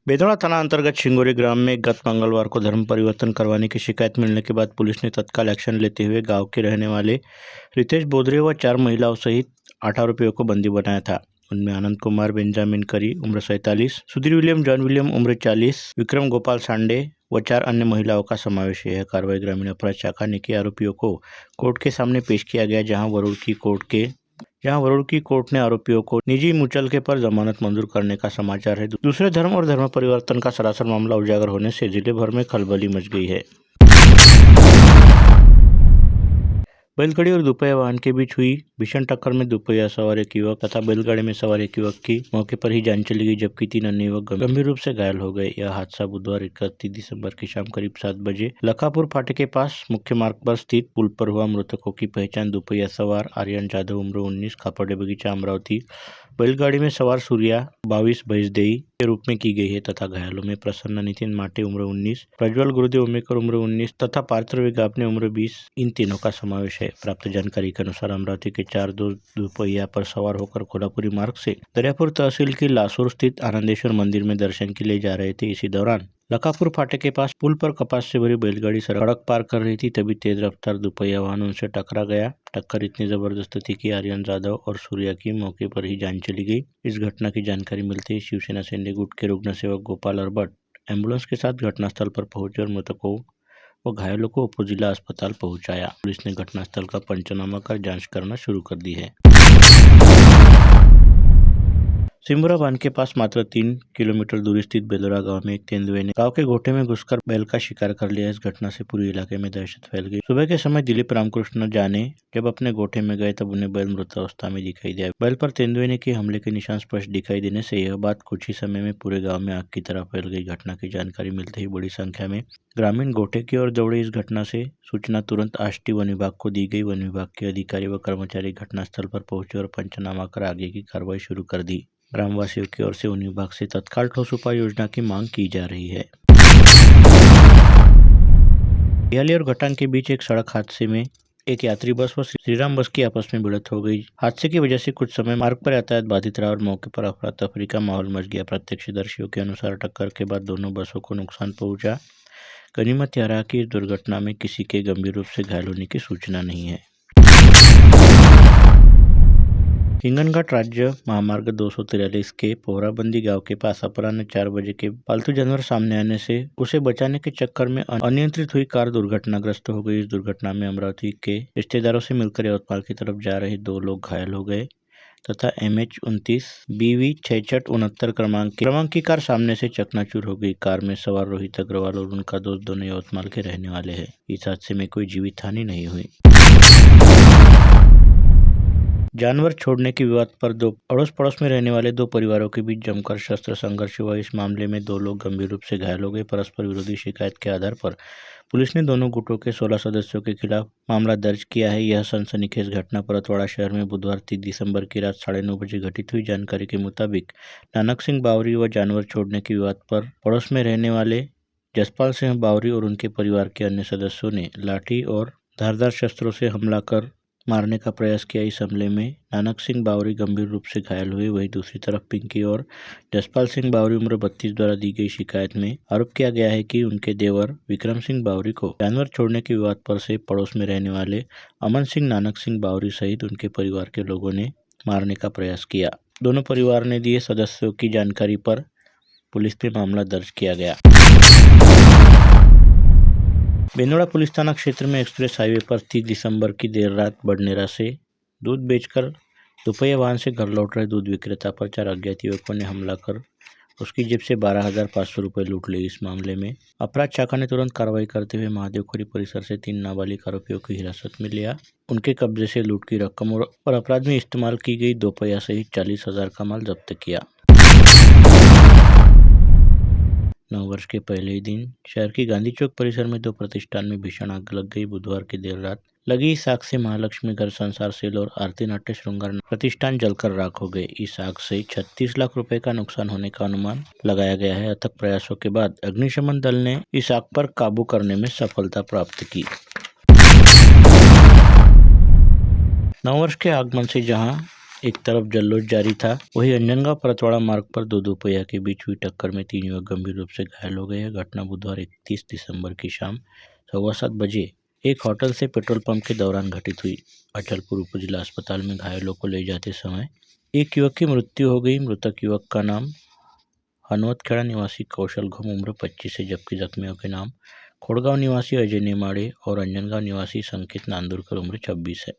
बेदौड़ा थाना अंतर्गत शिंगोरी ग्राम में गत मंगलवार को धर्म परिवर्तन करवाने की शिकायत मिलने के बाद पुलिस ने तत्काल एक्शन लेते हुए गांव के रहने वाले रितेश बोधरे व 4 महिलाओं सहित 8 आरोपियों को बंदी बनाया था। उनमें आनंद कुमार बेंजामिन करी उम्र 47, सुधीर विलियम जॉन विलियम उम्र 40, विक्रम गोपाल सांडे व 4 अन्य महिलाओं का समावेश है। यह कार्रवाई ग्रामीण अपराध शाखा ने की आरोपियों को कोर्ट के सामने पेश किया गया, जहाँ वरुड़ की कोर्ट ने आरोपियों को निजी मुचलके पर जमानत मंजूर करने का समाचार है। दूसरे धर्म और धर्म परिवर्तन का सरासर मामला उजागर होने से जिले भर में खलबली मच गई है। बैलगाड़ी और दोपहिया वाहन के बीच हुई भीषण टक्कर में दोपहिया सवार एक युवक तथा बैलगाड़ी में सवार एक युवक की मौके पर ही जान चली गई, जबकि 3 अन्य युवक गंभीर रूप से घायल हो गए। यह हादसा बुधवार 31 दिसंबर की शाम करीब 7 बजे लखापुर फाटे के पास मुख्य मार्ग पर स्थित पुल पर हुआ। मृतकों की पहचान दोपहिया सवार आर्यन जाधव उम्र 19 खापड़े बगीचा अमरावती, बैलगाड़ी में सवार सूर्या 22 भैंसदेही के रूप में की गई है तथा घायलों में प्रसन्न नितिन माटे उम्र 19, प्रज्वल गुरुदेव उमेकर उम्र 19 तथा पार्थ गापने उम्र 20, इन तीनों का समावेश है। प्राप्त जानकारी के अनुसार अमरावती के 4 दोपहिया पर सवार होकर कोल्हापुरी मार्ग से दरियापुर तहसील की लासूर स्थित आनंदेश्वर मंदिर में दर्शन के लिए जा रहे थे। इसी दौरान लखापुर फाटे के पास पुल पर कपास से भरी बैलगाड़ी सड़क पार कर रही थी, तभी तेज रफ्तार दोपहिया वाहन उनसे टकरा गया। टक्कर इतनी जबरदस्त थी कि आर्यन जाधव और सूर्या की मौके पर ही जान चली गई। इस घटना की जानकारी मिलते ही शिवसेना सैन्य गुट के रुग्ण सेवक गोपाल अरबट एम्बुलेंस के साथ घटनास्थल पर पहुंचे और मृतकों व घायलों को उपजिला अस्पताल पहुंचाया। पुलिस ने घटनास्थल का पंचनामा कर जांच करना शुरू कर दी है। सिमरा बांध के पास मात्र 3 किलोमीटर दूर स्थित बेलोरा गांव में एक तेंदुए ने गांव के गोठे में घुसकर बैल का शिकार कर लिया। इस घटना से पूरे इलाके में दहशत फैल गई। सुबह के समय दिलीप रामकृष्ण जाने जब अपने गोठे में गए तब उन्हें बैल मृत अवस्था में दिखाई दिया। बैल पर तेंदुए ने किए हमले के निशान स्पष्ट दिखाई देने से यह बात कुछ ही समय में पूरे गाँव में आग की तरह फैल गई। घटना की जानकारी मिलते ही बड़ी संख्या में ग्रामीण गोठे की ओर दौड़े। इस घटना से सूचना तुरंत आष्टी वन विभाग को दी गई। वन विभाग के अधिकारी व कर्मचारी घटनास्थल पर पहुंचे और पंचनामा कर आगे की कार्रवाई शुरू कर दी। ग्रामवासियों की ओर से वन विभाग से तत्काल ठोस उपाय योजना की मांग की जा रही है। बिहाली और घटांग के बीच एक सड़क हादसे में एक यात्री बस व श्रीराम बस की आपस में भिड़ंत हो गई। हादसे की वजह से कुछ समय मार्ग पर यातायात बाधित रहा और मौके पर अफरा तफरी का माहौल मच गया। प्रत्यक्षदर्शियों के अनुसार टक्कर के बाद दोनों बसों को नुकसान पहुंचा। गनीमत यह रहा कि इस दुर्घटना में किसी के गंभीर रूप से घायल होने की सूचना नहीं है। हिंगनघाट राज्य महामार्ग 243 के पोहराबंदी गांव के पास अपराह्न 4 बजे के पालतू जानवर सामने आने से उसे बचाने के चक्कर में अनियंत्रित हुई कार दुर्घटनाग्रस्त हो गई। इस दुर्घटना में अमरावती के रिश्तेदारों से मिलकर यवतमाल की तरफ जा रहे 2 लोग घायल हो गए तथा MH29 BV 6669 क्रमांक की कार सामने से चकनाचूर हो गई। कार में सवार रोहित अग्रवाल और उनका दोस्त दोनों यवतमाल के रहने वाले हैं। इस हादसे में कोई जीवित हानि नहीं हुई। जानवर छोड़ने के विवाद पर अड़ोस पड़ोस में रहने वाले 2 परिवारों के बीच जमकर शस्त्र संघर्ष हुआ। इस मामले में 2 लोग गंभीर रूप से घायल हो गए। परस्पर विरोधी शिकायत के आधार पर पुलिस ने दोनों गुटों के 16 सदस्यों के खिलाफ मामला दर्ज किया है। यह सनसनीखेज घटना परतवाड़ा शहर में बुधवार 30 दिसंबर की रात 9:30 बजे घटित हुई। जानकारी के मुताबिक नानक सिंह बावरी व जानवर छोड़ने के विवाद पर पड़ोस में रहने वाले जसपाल सिंह बावरी और उनके परिवार के अन्य सदस्यों ने लाठी और धारदार शस्त्रों से हमला कर मारने का प्रयास किया। इस हमले में नानक सिंह बावरी गंभीर रूप से घायल हुए। वहीं दूसरी तरफ पिंकी और जसपाल सिंह बावरी उम्र 32 द्वारा दी गई शिकायत में आरोप किया गया है कि उनके देवर विक्रम सिंह बावरी को जानवर छोड़ने के विवाद पर से पड़ोस में रहने वाले अमन सिंह नानक सिंह बावरी सहित उनके परिवार के लोगों ने मारने का प्रयास किया। दोनों परिवार ने दिए सदस्यों की जानकारी पर पुलिस पे मामला दर्ज किया गया। बेंदौड़ा पुलिस थाना क्षेत्र में एक्सप्रेस हाईवे पर 30 दिसंबर की देर रात बडनेरा से दूध बेचकर दोपहिया वाहन से घर लौट रहे दूध विक्रेता पर 4 अज्ञात युवकों ने हमला कर उसकी जेब से 12,500 रुपये लूट लिए। इस मामले में अपराध शाखा ने तुरंत कार्रवाई करते हुए महादेवखोरी परिसर से 3 नाबालिग आरोपियों की हिरासत में लिया। उनके कब्जे से लूट की रकम और अपराध में इस्तेमाल की गई दोपहिया सहित 40,000 का माल जब्त किया। 9 वर्ष के पहले ही दिन शहर की गांधी चौक परिसर में 2 प्रतिष्ठान में भीषण आग लग गई। बुधवार की देर रात लगी इस आग से महालक्ष्मी घर संसार सेल और आरती नाट्य श्रृंगार प्रतिष्ठान जलकर राख हो गए। इस आग से 36 लाख रुपए का नुकसान होने का अनुमान लगाया गया है। अथक प्रयासों के बाद अग्निशमन दल ने इस आग पर काबू करने में सफलता प्राप्त की। 9 वर्ष के आगमन से जहां एक तरफ जल्लोष जारी था, वहीं अंजनगांव परतवाड़ा मार्ग पर दो दोपहिया के बीच हुई टक्कर में 3 युवक गंभीर रूप से घायल हो गए। यह घटना बुधवार 31 दिसंबर की शाम 7:15 बजे एक होटल से पेट्रोल पंप के दौरान घटित हुई। अचलपुर उप जिला अस्पताल में घायलों को ले जाते समय एक युवक की मृत्यु हो गई। मृतक युवक का नाम हनवतखेड़ा निवासी कौशल घुम उम्र 25 है, जबकि जख्मियों के नाम खोड़गांव निवासी अजय नेमाड़े और अंजनगांव निवासी संकेत नांदुरकर उम्र 26 है।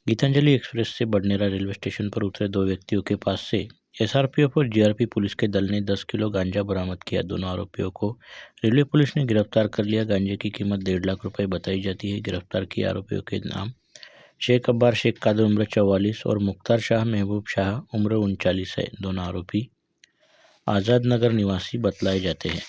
गीतांजलि एक्सप्रेस से बडनेरा रेलवे स्टेशन पर उतरे दो व्यक्तियों के पास से एसआरपीएफ और जीआरपी पुलिस के दल ने 10 किलो गांजा बरामद किया। दोनों आरोपियों को रेलवे पुलिस ने गिरफ्तार कर लिया। गांजे की कीमत 1.5 लाख रुपए बताई जाती है। गिरफ्तार किए आरोपियों के नाम शेख अब्बार शेख कादर उम्र 44 और मुख्तार शाह महबूब शाह उम्र 39 है। दोनों आरोपी आज़ाद नगर निवासी बतलाए जाते हैं।